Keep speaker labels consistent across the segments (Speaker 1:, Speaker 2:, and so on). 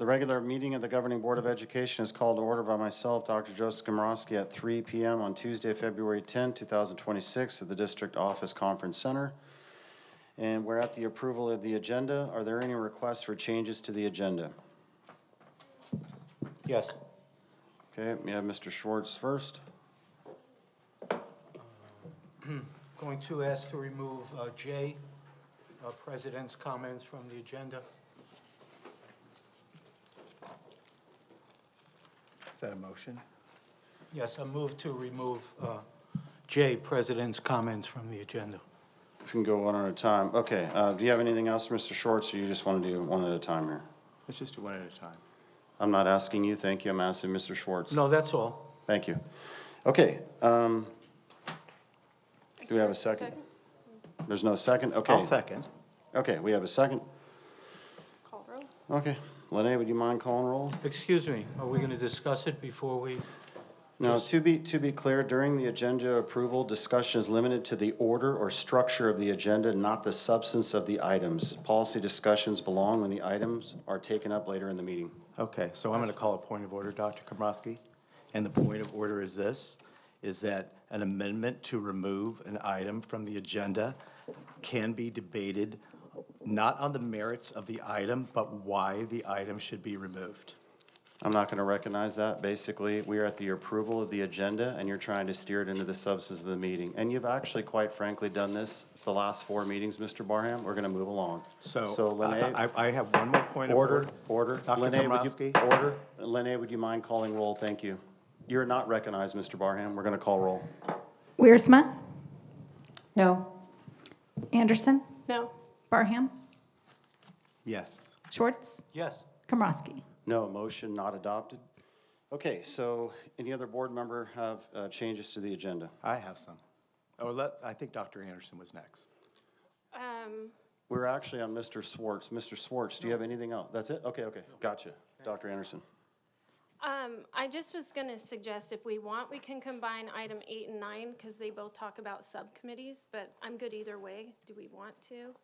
Speaker 1: The regular meeting of the Governing Board of Education is called to order by myself, Dr. Joseph Komorowski, at 3 p.m. on Tuesday, February 10, 2026 at the District Office Conference Center. And we're at the approval of the agenda. Are there any requests for changes to the agenda?
Speaker 2: Yes.
Speaker 1: Okay, we have Mr. Schwartz first.
Speaker 2: Going to ask to remove J, President's comments from the agenda.
Speaker 3: Is that a motion?
Speaker 2: Yes, I move to remove J, President's comments from the agenda.
Speaker 1: If you can go one at a time. Okay, do you have anything else, Mr. Schwartz, or you just want to do one at a time here?
Speaker 3: Let's just do one at a time.
Speaker 1: I'm not asking you, thank you. I'm asking Mr. Schwartz.
Speaker 2: No, that's all.
Speaker 1: Thank you. Okay, do we have a second? There's no second? Okay.
Speaker 3: I'll second.
Speaker 1: Okay, we have a second.
Speaker 4: Call roll.
Speaker 1: Okay. Lene, would you mind calling roll?
Speaker 2: Excuse me, are we going to discuss it before we?
Speaker 1: No, to be clear, during the agenda approval, discussion is limited to the order or structure of the agenda, not the substance of the items. Policy discussions belong when the items are taken up later in the meeting.
Speaker 3: Okay, so I'm going to call a point of order, Dr. Komorowski. And the point of order is this, is that an amendment to remove an item from the agenda can be debated not on the merits of the item, but why the item should be removed.
Speaker 1: I'm not going to recognize that. Basically, we are at the approval of the agenda, and you're trying to steer it into the substance of the meeting. And you've actually, quite frankly, done this the last 4 meetings, Mr. Barham. We're going to move along.
Speaker 3: So
Speaker 1: Lene,
Speaker 3: I have one more point of order.
Speaker 1: Order.
Speaker 3: Dr.
Speaker 1: Lene,
Speaker 3: Komorowski?
Speaker 1: order. Lene, would you mind calling roll? Thank you. You're not recognized, Mr. Barham. We're going to call roll.
Speaker 5: Wiersma,
Speaker 4: No.
Speaker 5: Anderson,
Speaker 4: No.
Speaker 5: Barham,
Speaker 3: Yes.
Speaker 5: Schwartz,
Speaker 2: Yes.
Speaker 5: Komorowski.
Speaker 1: No, motion not adopted. Okay, so any other board member have changes to the agenda?
Speaker 3: I have some. Oh, I think Dr. Anderson was next.
Speaker 1: We're actually on Mr. Schwartz. Mr. Schwartz, do you have anything else? That's it? Okay, gotcha. Dr. Anderson.
Speaker 4: I just was going to suggest if we want, we can combine item 8 and 9 because they both talk about subcommittees, but I'm good either way. Do we want to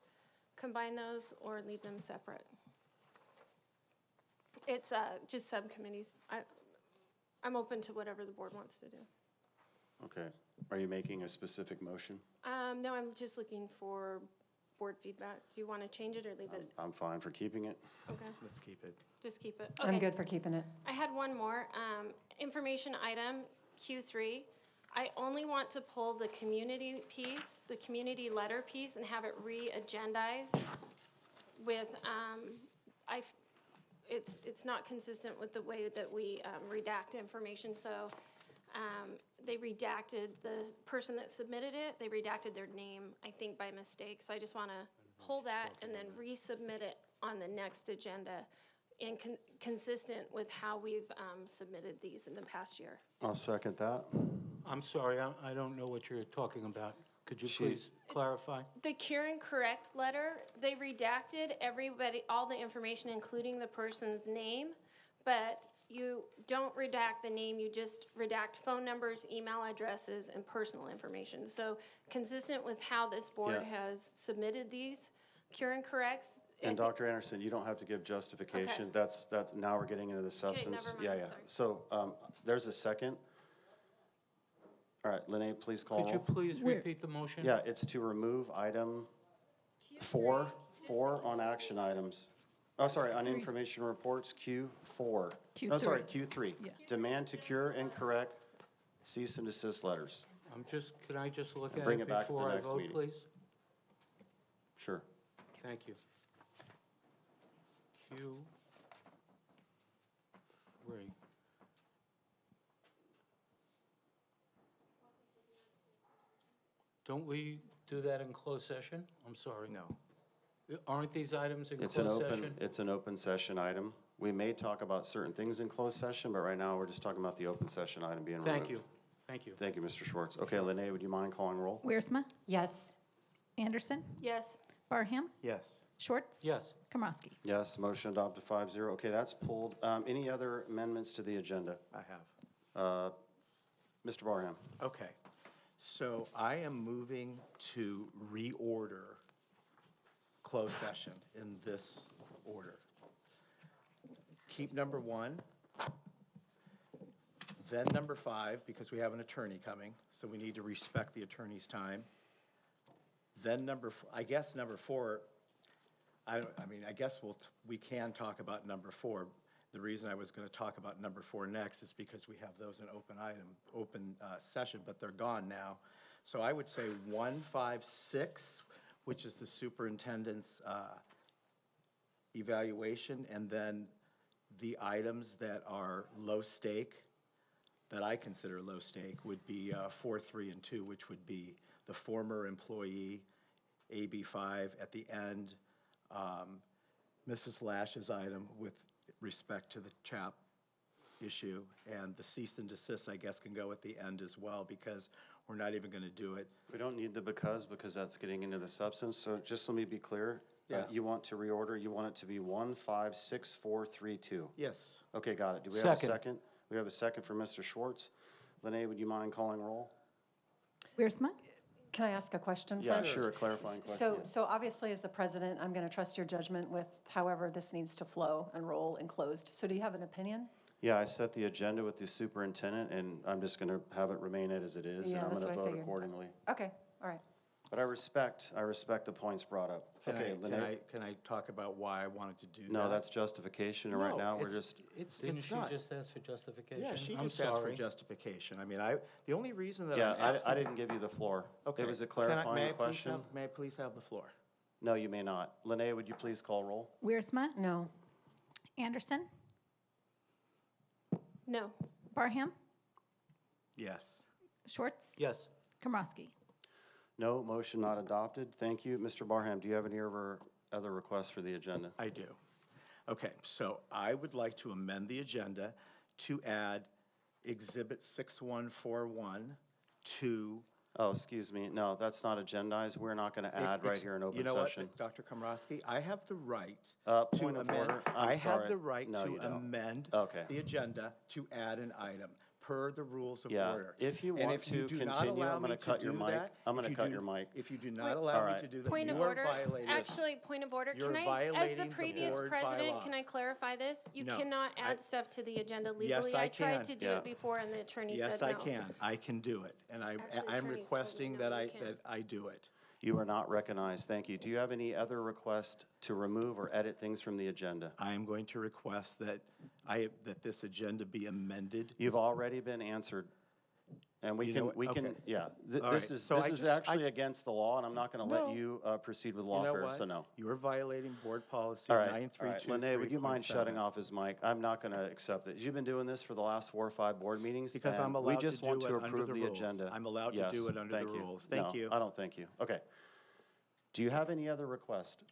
Speaker 4: combine those or leave them separate? It's just subcommittees. I'm open to whatever the board wants to do.
Speaker 1: Okay. Are you making a specific motion?
Speaker 4: No, I'm just looking for board feedback. Do you want to change it or leave it?
Speaker 1: I'm fine for keeping it.
Speaker 4: Okay,
Speaker 3: Let's keep it.
Speaker 4: just keep it.
Speaker 6: I'm
Speaker 4: Okay.
Speaker 6: good for keeping it.
Speaker 4: I had one more. Information item Q3. I only want to pull the community piece, the community letter piece, and have it re-agendized with, it's not consistent with the way that we redact information, so they redacted the person that submitted it, they redacted their name, I think by mistake, so I just want to pull that and then resubmit it on the next agenda and consistent with how we've submitted these in the past year.
Speaker 1: I'll second that.
Speaker 2: I'm sorry, I don't know what you're talking about. Could you please clarify?
Speaker 4: The cure and correct letter, they redacted everybody, all the information, including the person's name, but you don't redact the name, you just redact phone numbers, email addresses, and personal information. So consistent with how this board has submitted these cure and corrects.
Speaker 1: And Dr. Anderson, you don't have to give justification.
Speaker 4: Okay.
Speaker 1: That's now we're getting into the substance.
Speaker 4: never mind, sorry.
Speaker 1: So there's a second. All right, Lene, please call
Speaker 2: Could you
Speaker 1: roll.
Speaker 2: please repeat the motion?
Speaker 1: Yeah, it's to remove item 4 on action items. Oh, sorry, on information reports, Q4. No, sorry, Q3.
Speaker 5: Yeah.
Speaker 1: Demand to cure and correct cease and desist letters.
Speaker 2: Can I just look at
Speaker 1: Bring
Speaker 2: it
Speaker 1: it back to the
Speaker 2: before I
Speaker 1: next
Speaker 2: vote,
Speaker 1: meeting.
Speaker 2: please?
Speaker 1: Sure.
Speaker 2: Thank you. Q3. Don't we do that in closed session? I'm sorry.
Speaker 3: No.
Speaker 2: Aren't these items in
Speaker 1: It's
Speaker 2: closed session?
Speaker 1: an open session item. We may talk about certain things in closed session, but right now we're just talking about the open session item being removed.
Speaker 2: Thank you. Thank you.
Speaker 1: Thank you, Mr. Schwartz. Okay, Lene, would you mind calling roll?
Speaker 5: Wiersma,
Speaker 6: Yes.
Speaker 5: Anderson,
Speaker 4: Yes.
Speaker 5: Barham,
Speaker 3: Yes.
Speaker 5: Schwartz.
Speaker 2: Yes.
Speaker 5: Komorowski.
Speaker 1: Yes, motion adopted 5-0. Okay, that's pulled. Any other amendments to the agenda?
Speaker 3: I have.
Speaker 1: Mr. Barham?
Speaker 3: Okay. So I am moving to reorder closed session in this order. keep number 1, then number 5, because we have an attorney coming, so we need to respect the attorney's time. Then I guess number 4, I mean, I guess we can talk about number 4. The reason I was going to talk about number 4 next is because we have those in open session, but they're gone now. So I would say 156, which is the superintendent's evaluation, and then the items that are low stake, that I consider low stake, would be 4, 3, and 2, which would be the former employee, AB5 at the end, Mrs. Lash's item with respect to the CHAP issue, and the cease and desist, I guess, can go at the end as well, because we're not even going to do it.
Speaker 1: We don't need the because that's getting into the substance, so just let me be clear.
Speaker 3: Yeah.
Speaker 1: You want to reorder, you want it to be 156-432?
Speaker 3: Yes.
Speaker 1: Okay, got it. Do we have a
Speaker 2: Second.
Speaker 1: second? We have a second for Mr. Schwartz. Lene, would you mind calling roll?
Speaker 5: Wiersma,
Speaker 6: Can I ask a question
Speaker 1: Yeah,
Speaker 6: first?
Speaker 1: sure, a clarifying question.
Speaker 6: So obviously, as the president, I'm going to trust your judgment with however this needs to flow and roll and closed. So do you have an opinion?
Speaker 1: Yeah, I set the agenda with the superintendent, and I'm just going to have it remain as it is, and
Speaker 6: Yeah,
Speaker 1: I'm
Speaker 6: that's
Speaker 1: going to
Speaker 6: what I
Speaker 1: vote
Speaker 6: figured.
Speaker 1: accordingly.
Speaker 6: Okay, all right.
Speaker 1: But I respect the points brought up. Okay, Lene?
Speaker 3: Can I talk about why I wanted to do that?
Speaker 1: No, that's justification, and right
Speaker 3: No,
Speaker 1: now, we're
Speaker 3: it's-
Speaker 1: just,
Speaker 2: Didn't
Speaker 3: It's
Speaker 2: she
Speaker 3: not.
Speaker 2: just ask for justification?
Speaker 3: Yeah, she
Speaker 2: I'm
Speaker 3: just asked for
Speaker 2: sorry.
Speaker 3: justification. I mean, the only reason that
Speaker 1: yeah,
Speaker 3: I'm asking.
Speaker 1: I didn't give you the floor.
Speaker 3: Okay.
Speaker 1: It was a
Speaker 3: Can I-
Speaker 1: clarifying question.
Speaker 3: May I please have the floor?
Speaker 1: No, you may not. Lene, would you please call roll?
Speaker 5: Wiersma,
Speaker 6: No.
Speaker 5: Anderson,
Speaker 4: No.
Speaker 5: Barham,
Speaker 3: Yes.
Speaker 5: Schwartz,
Speaker 2: Yes.
Speaker 5: Komrosky.
Speaker 1: No, motion not adopted. Thank you. Mr. Barham, do you have any other requests for the agenda?
Speaker 3: I do. Okay, so I would like to amend the agenda to add Exhibit 6141 to.
Speaker 1: Oh, excuse me. No, that's not agendized. We're not going to add right here in
Speaker 3: You
Speaker 1: open
Speaker 3: know
Speaker 1: session.
Speaker 3: what, Dr. Komrosky, I have the right
Speaker 1: Point
Speaker 3: to
Speaker 1: of
Speaker 3: amend.
Speaker 1: order. I'm
Speaker 3: I have
Speaker 1: sorry.
Speaker 3: the right
Speaker 1: No,
Speaker 3: to
Speaker 1: you don't.
Speaker 3: amend
Speaker 1: Okay.
Speaker 3: the agenda to add an item per the rules of
Speaker 1: Yeah,
Speaker 3: order.
Speaker 1: if you
Speaker 3: And
Speaker 1: want
Speaker 3: if you
Speaker 1: to
Speaker 3: do not
Speaker 1: continue,
Speaker 3: allow
Speaker 1: I'm gonna
Speaker 3: me to
Speaker 1: cut your
Speaker 3: do
Speaker 1: mic.
Speaker 3: that-
Speaker 1: I'm
Speaker 3: if
Speaker 1: gonna
Speaker 3: you
Speaker 1: cut
Speaker 3: do-
Speaker 1: your mic.
Speaker 3: If you do
Speaker 4: Wait.
Speaker 3: not allow me
Speaker 1: Alright.
Speaker 3: to do that,
Speaker 4: Point of
Speaker 3: you are
Speaker 4: order.
Speaker 3: violating.
Speaker 4: Actually, point of order.
Speaker 3: You're
Speaker 4: Can I, as
Speaker 3: violating
Speaker 4: the
Speaker 3: the
Speaker 4: previous
Speaker 3: board
Speaker 4: president,
Speaker 3: bylaw.
Speaker 4: can I clarify this? You
Speaker 3: No,
Speaker 4: cannot
Speaker 3: I-
Speaker 4: add stuff to the agenda
Speaker 3: Yes,
Speaker 4: legally.
Speaker 3: I
Speaker 4: I tried
Speaker 3: can.
Speaker 4: to do
Speaker 1: Yeah.
Speaker 4: it before, and the attorney
Speaker 3: Yes,
Speaker 4: said
Speaker 3: I
Speaker 4: no.
Speaker 3: can. I can do it, and
Speaker 4: Actually,
Speaker 3: I'm
Speaker 4: attorneys told me
Speaker 3: requesting
Speaker 4: no,
Speaker 3: that
Speaker 4: you can't.
Speaker 3: that I do it.
Speaker 1: You are not recognized. Thank you. Do you have any other request to remove or edit things from the agenda?
Speaker 3: I am going to request that that this agenda be amended.
Speaker 1: You've already been answered. And we
Speaker 3: You know
Speaker 1: can,
Speaker 3: what? Okay.
Speaker 1: yeah.
Speaker 3: All
Speaker 1: This
Speaker 3: right.
Speaker 1: is,
Speaker 3: So
Speaker 1: this
Speaker 3: I
Speaker 1: is
Speaker 3: just-
Speaker 1: actually against the law, and I'm not going to
Speaker 3: No.
Speaker 1: let you proceed with
Speaker 3: You know
Speaker 1: lawfare,
Speaker 3: what?
Speaker 1: so no.
Speaker 3: You are violating board policy
Speaker 1: All right, all right.
Speaker 3: 9323.7.
Speaker 1: Lene, would you mind shutting off his mic? I'm not going to accept this. You've been doing this for the last 4 or 5 board meetings.
Speaker 3: Because I'm
Speaker 1: and
Speaker 3: allowed
Speaker 1: we
Speaker 3: to
Speaker 1: just
Speaker 3: do
Speaker 1: want
Speaker 3: it
Speaker 1: to
Speaker 3: under
Speaker 1: approve
Speaker 3: the
Speaker 1: the
Speaker 3: rules.
Speaker 1: agenda.
Speaker 3: I'm allowed to
Speaker 1: Yes,
Speaker 3: do it under the
Speaker 1: thank you.
Speaker 3: rules. Thank
Speaker 1: No,
Speaker 3: you.
Speaker 1: I don't thank you. Okay. Do you have any other request?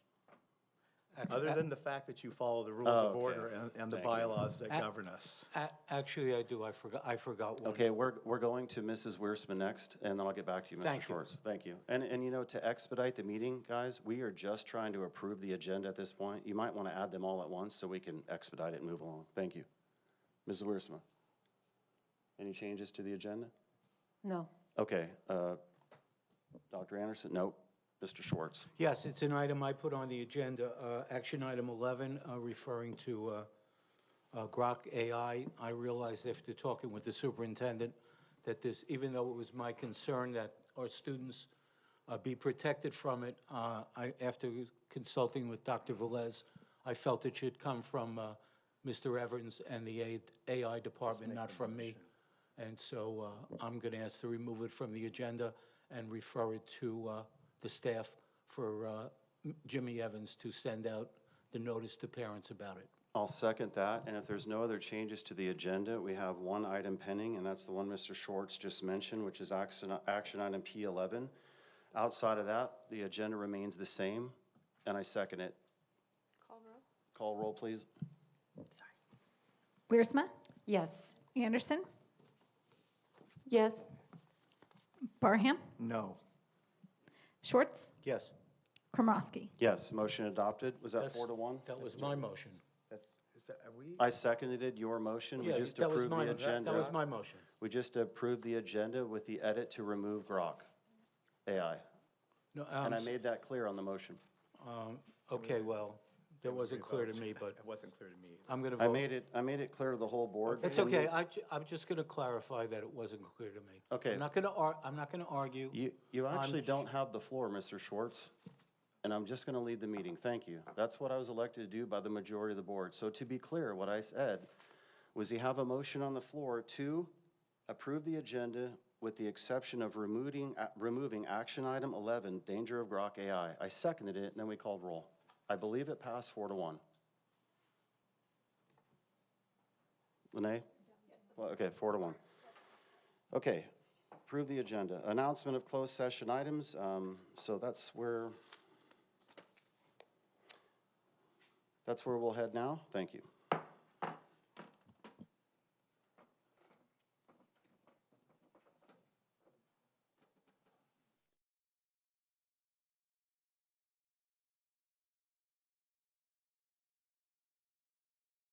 Speaker 3: Other than the fact that you follow the rules
Speaker 1: Oh,
Speaker 3: of
Speaker 1: okay.
Speaker 3: order and the
Speaker 1: Thank you.
Speaker 3: bylaws that govern us.
Speaker 2: Actually, I do. I forgot one.
Speaker 1: Okay, we're going to Mrs. Wiersma next, and then I'll get back to you, Mr.
Speaker 2: Thank you.
Speaker 1: Schwartz. Thank you. And you know, to expedite the meeting, guys, we are just trying to approve the agenda at this point. You might want to add them all at once so we can expedite it and move along. Thank you. Mrs. Wiersma, any changes to the agenda?
Speaker 6: No.
Speaker 1: Okay, Dr. Anderson? Nope. Mr. Schwartz?
Speaker 2: Yes, it's an item I put on the agenda, action item 11, referring to Grok AI. I realized after talking with the superintendent that this, even though it was my concern that our students be protected from it, after consulting with Dr. Velez, I felt it should come from Mr. Evans and the AI department, not from me. And so I'm going to ask to remove it from the agenda and refer it to the staff for Jimmy Evans to send out the notice to parents about it.
Speaker 1: I'll second that, and if there's no other changes to the agenda, we have one item pending, and that's the one Mr. Schwartz just mentioned, which is action item P11. Outside of that, the agenda remains the same, and I second it.
Speaker 4: Call roll.
Speaker 1: Call roll, please.
Speaker 5: Wiersma,
Speaker 6: Yes.
Speaker 5: Anderson,
Speaker 6: Yes.
Speaker 5: Barham,
Speaker 3: No.
Speaker 5: Schwartz,
Speaker 2: Yes.
Speaker 5: Komrosky.
Speaker 1: Yes, motion adopted. Was that
Speaker 2: That's-
Speaker 1: 4-1?
Speaker 2: That was my motion.
Speaker 3: Are we?
Speaker 1: I seconded your motion. We
Speaker 2: Yeah,
Speaker 1: just
Speaker 2: that was
Speaker 1: approved
Speaker 2: my-
Speaker 1: the agenda.
Speaker 2: That was my motion.
Speaker 1: We just approved the agenda with the edit to remove Grok AI.
Speaker 2: No,
Speaker 1: And I made that clear on the motion.
Speaker 2: Okay, well, That wasn't clear to me, but
Speaker 3: It wasn't clear to me.
Speaker 2: I'm going to
Speaker 1: I
Speaker 2: vote.
Speaker 1: made it clear to the whole board.
Speaker 2: It's okay, I'm just going to clarify that it wasn't clear to me.
Speaker 1: Okay.
Speaker 2: I'm not going to argue.
Speaker 1: You actually don't have the floor, Mr. Schwartz, and I'm just going to lead the meeting. Thank you. That's what I was elected to do by the majority of the board. So to be clear, what I said was you have a motion on the floor to approve the agenda with the exception of removing action item 11, danger of Grok AI. I seconded it, and then we called roll. I believe it passed 4-1. Lene? Well, okay, 4-1. Okay, approve the agenda. Announcement of closed session items. So that's where we'll head now. Thank you.